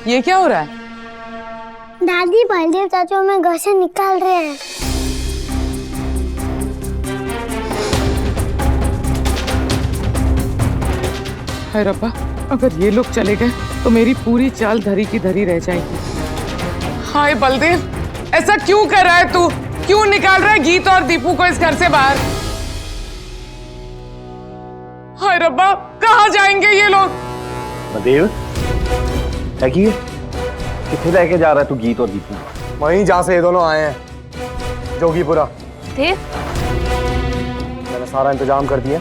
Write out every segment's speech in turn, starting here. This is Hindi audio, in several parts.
ये क्या हो रहा है? दादी बलदेव चाचू हमें घर से निकाल रहे हैं। हाय रब्बा, अगर ये लोग चले गए तो मेरी पूरी चाल धरी की धरी रह जाएगी। हाय बलदेव, ऐसा क्यों कर रहा है तू? क्यों निकाल रहा है गीत और दीपू को इस घर से बाहर? हाय रब्बा, कहाँ जाएंगे ये लोग? बलदेव, क्या किए? किथे लेके जा रहा है तू गीत और दीपू? वहीं जहाँ से ये दोनों आए हैं, जोगीपुरा। देव, मैंने सारा इंतजाम कर दिया,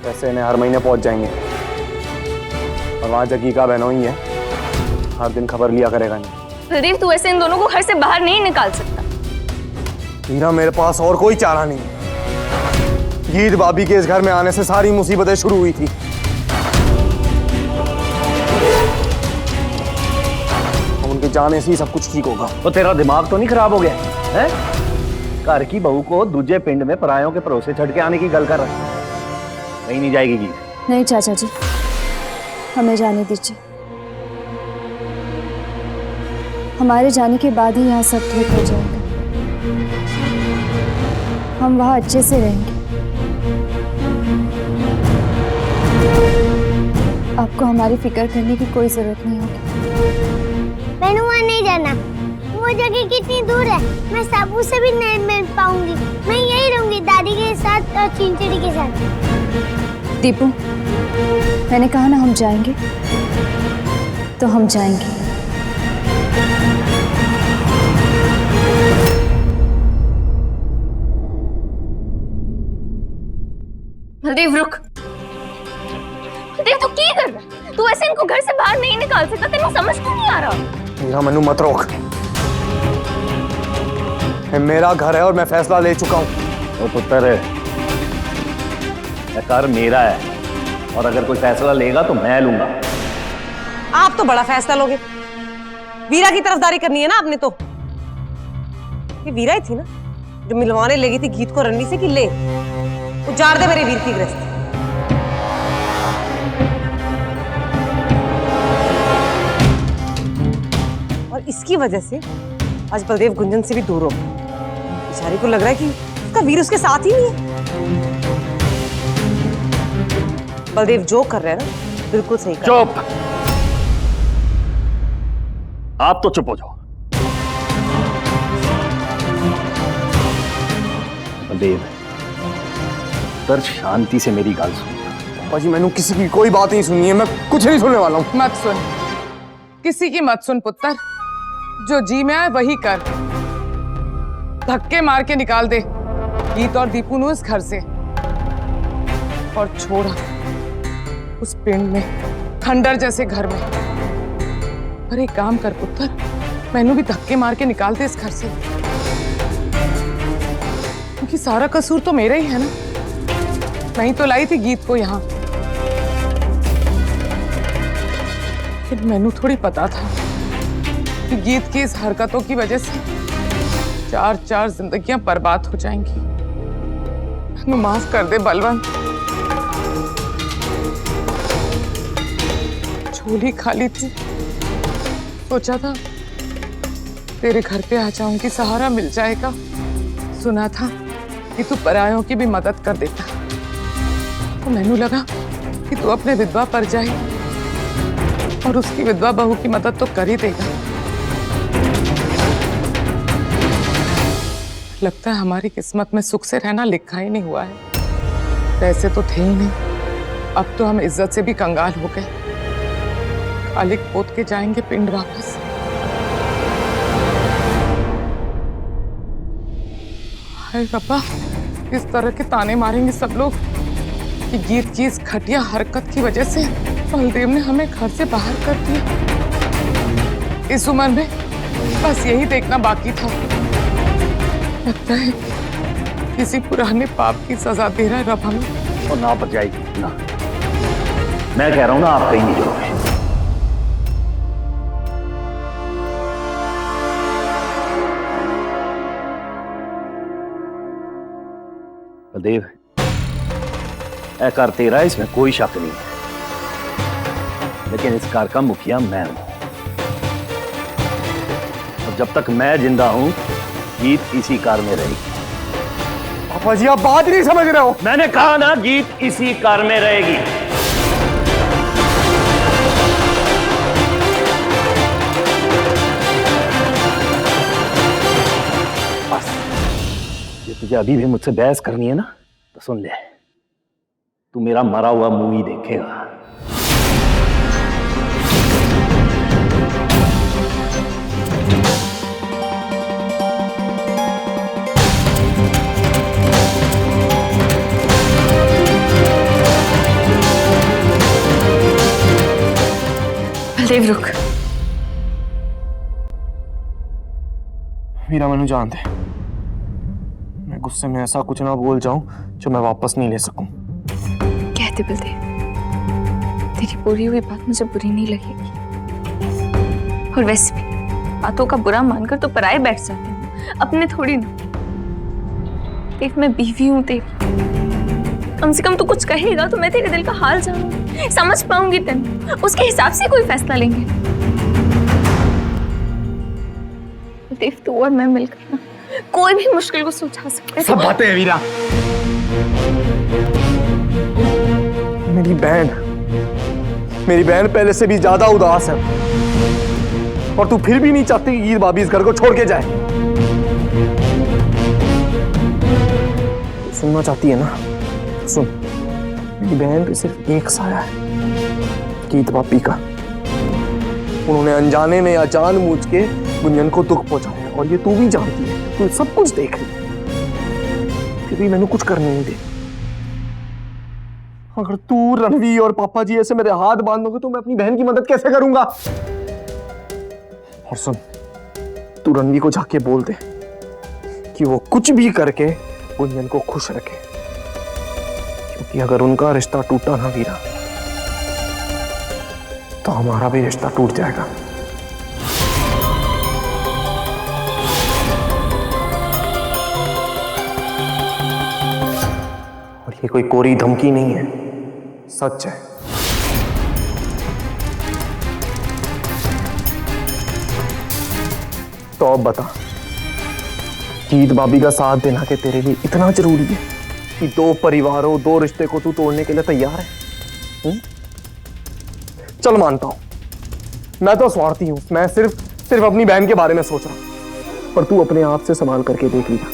पैसे इन्हें हर महीने पहुंच जाएंगे। और वहाँ जगी का बहनों ही है, हर दिन खबर लिया करेगा नहीं। देव, तू ऐसे इन दोनों को घर से बाहर नहीं निकाल सकता। हीरा, मेरे पास और कोई चारा नहीं है। गीत भाभी के इस घर में आने से सारी मुसीबतें शुरू हुई थी। उनके जाने से ही सब कुछ ठीक होगा। तो तेरा दिमाग तो नहीं खराब हो गया है? घर की बहू को दूजे पिंड में परायों के भरोसे छड़ के आने की गल कर रहा है। कहीं नहीं जाएगी गीत। नहीं चाचा जी, हमें जाने दीजिए। हमारे जाने के बाद ही यहाँ सब ठीक हो जाएगा। हम वहाँ अच्छे से रहेंगे। आपको हमारी फिक्र करने की कोई जरूरत नहीं होगी। मैंने वहाँ नहीं जाना। वो जगह कितनी दूर है, मैं साबू से भी नहीं मिल पाऊंगी। मैं यही रहूंगी दादी के साथ और चिंचड़ी के साथ। दीपू, मैंने कहा ना हम जाएंगे तो हम जाएंगे। देव रुक। देव, तू क्या कर रहा है? तू ऐसे इनको घर से बाहर नहीं निकाल सकता। तेरे को समझ क्यों नहीं आ रहा? हीरा, मैनू मत रोक। ये मेरा घर है और मैं फैसला ले चुका हूँ। वो पुत्र है, घर मेरा है और अगर कोई फैसला लेगा तो मैं लूंगा। आप तो बड़ा फैसला लोगे। वीरा की तरफदारी करनी है ना आपने तो। ये वीरा ही थी ना जो मिलवाने लगी थी गीत को रणनी से कि ले उजाड़ दे मेरे वीर की गृहस्थी। और इसकी वजह से आज बलदेव गुंजन से भी दूर हो गया। बेचारी को लग रहा है कि उसका वीर उसके साथ ही नहीं है। बलदेव जो कर रहा है ना, बिल्कुल सही कर रहा है। चुप! आप तो चुप हो जाओ। बलदेव, तर शांति से मेरी गल सुन। पाजी, मैनू किसी की कोई बात नहीं सुननी है। मैं कुछ नहीं सुनने वाला हूँ। मत सुन, किसी की मत सुन पुत्र। जो जी में आए वही कर। धक्के मार के निकाल दे गीत और दीपू नु इस घर से और छोड़ उस पिंड में, खंडर जैसे घर में। पर एक काम कर पुत्र, मैनू भी धक्के मार के निकाल दे इस घर से, क्योंकि सारा कसूर तो मेरा ही है ना। मैं ही तो लाई थी गीत को यहाँ। लेकिन मैनू थोड़ी पता था कि गीत की इस हरकतों की वजह से चार चार जिंदगियां बर्बाद हो जाएंगी। मैनू माफ कर दे बलवंत। झोली खाली थी, सोचा था तेरे घर पे आ जाऊंगी, सहारा मिल जाएगा। सुना था कि तू परायों की भी मदद कर देता, तो मैनू लगा कि तू अपने विधवा पर जाए और उसकी विधवा बहू की मदद तो कर ही देगा। लगता है हमारी किस्मत में सुख से रहना लिखा ही नहीं हुआ है। पैसे तो थे ही नहीं, अब तो हम इज्जत से भी कंगाल हो गए। खाली पोत के जाएंगे पिंड वापस। हाय रब्बा, किस तरह के ताने मारेंगे सब लोग कि गीत की इस घटिया हरकत की वजह से बलदेव ने हमें घर से बाहर कर दिया। इस उम्र में बस यही देखना बाकी था। लगता है किसी पुराने पाप की सजा दे रहा है रब हमें। और ना बच जाएगी ना। मैं कह रहा हूं ना, आप कहीं नहीं जाओगे। बलदेव, ऐ कर तेरा, इसमें कोई शक नहीं है, लेकिन इस घर का मुखिया मैं हूं। जब तक मैं जिंदा हूं गीत इसी कार में रहेगी। पापा जी आप बात नहीं समझ रहे हो। मैंने कहा ना गीत इसी कार में रहेगी। बस ये तुझे अभी भी मुझसे बहस करनी है ना तो सुन ले, तू मेरा मरा हुआ मूवी देखेगा। बलदेव रुक। वीरा मैनू जान दे, मैं गुस्से में ऐसा कुछ ना बोल जाऊं जो मैं वापस नहीं ले सकूं। कहते बलदेव, तेरी पूरी हुई बात मुझे बुरी नहीं लगेगी, और वैसे भी बातों का बुरा मानकर तो पराए बैठ जाते हैं, अपने थोड़ी ना। देख मैं बीवी हूं तेरी, कम से कम तू कुछ कहेगा तो मैं तेरे दिल का हाल जानूंगी, समझ पाऊंगी तेन, उसके हिसाब से कोई फैसला लेंगे। देव तू और मैं मिलकर ना कोई भी मुश्किल को सुलझा सकते हैं। सब बातें हैं वीरा। मेरी बहन पहले से भी ज्यादा उदास है, और तू फिर भी नहीं चाहती कि गीत भाभी इस घर को छोड़ के जाए। सुनना चाहती है ना, सुन। मेरी बहन पे सिर्फ एक साया है, गीत भाभी का। उन्होंने अनजाने में या जानबूझ के गुंजन को दुख पहुंचाया, और ये तू भी जानती है, तू सब कुछ देख रही, फिर भी मैंने कुछ करने नहीं दे। अगर तू रणवी और पापा जी ऐसे मेरे हाथ बांधोगे तो मैं अपनी बहन की मदद कैसे करूंगा। और सुन, तू रणवी को जाके बोल दे कि वो कुछ भी करके गुंजन को खुश रखे, क्योंकि अगर उनका रिश्ता टूटा ना वीरा तो हमारा भी रिश्ता टूट जाएगा। और ये कोई कोरी धमकी नहीं है, सच है। तो अब बता, गीत भाभी का साथ देना के तेरे लिए इतना जरूरी है कि दो परिवारों, दो रिश्ते को तू तोड़ने के लिए तैयार है? चल मानता हूं, मैं तो स्वार्थी हूं, मैं सिर्फ अपनी बहन के बारे में सोच रहा हूं, पर तू अपने आप से संभाल करके देख लिया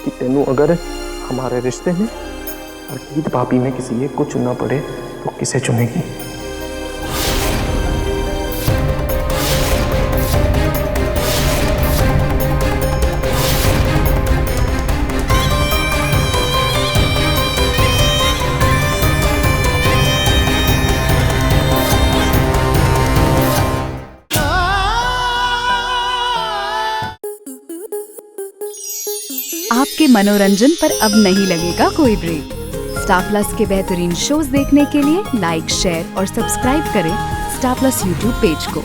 कि तेनू अगर हमारे रिश्ते में और गीत भाभी में किसी एक को चुनना पड़े तो किसे चुनेगी? आपके मनोरंजन पर अब नहीं लगेगा कोई ब्रेक। स्टार प्लस के बेहतरीन शोज देखने के लिए लाइक, शेयर और सब्सक्राइब करें स्टार प्लस यूट्यूब पेज को।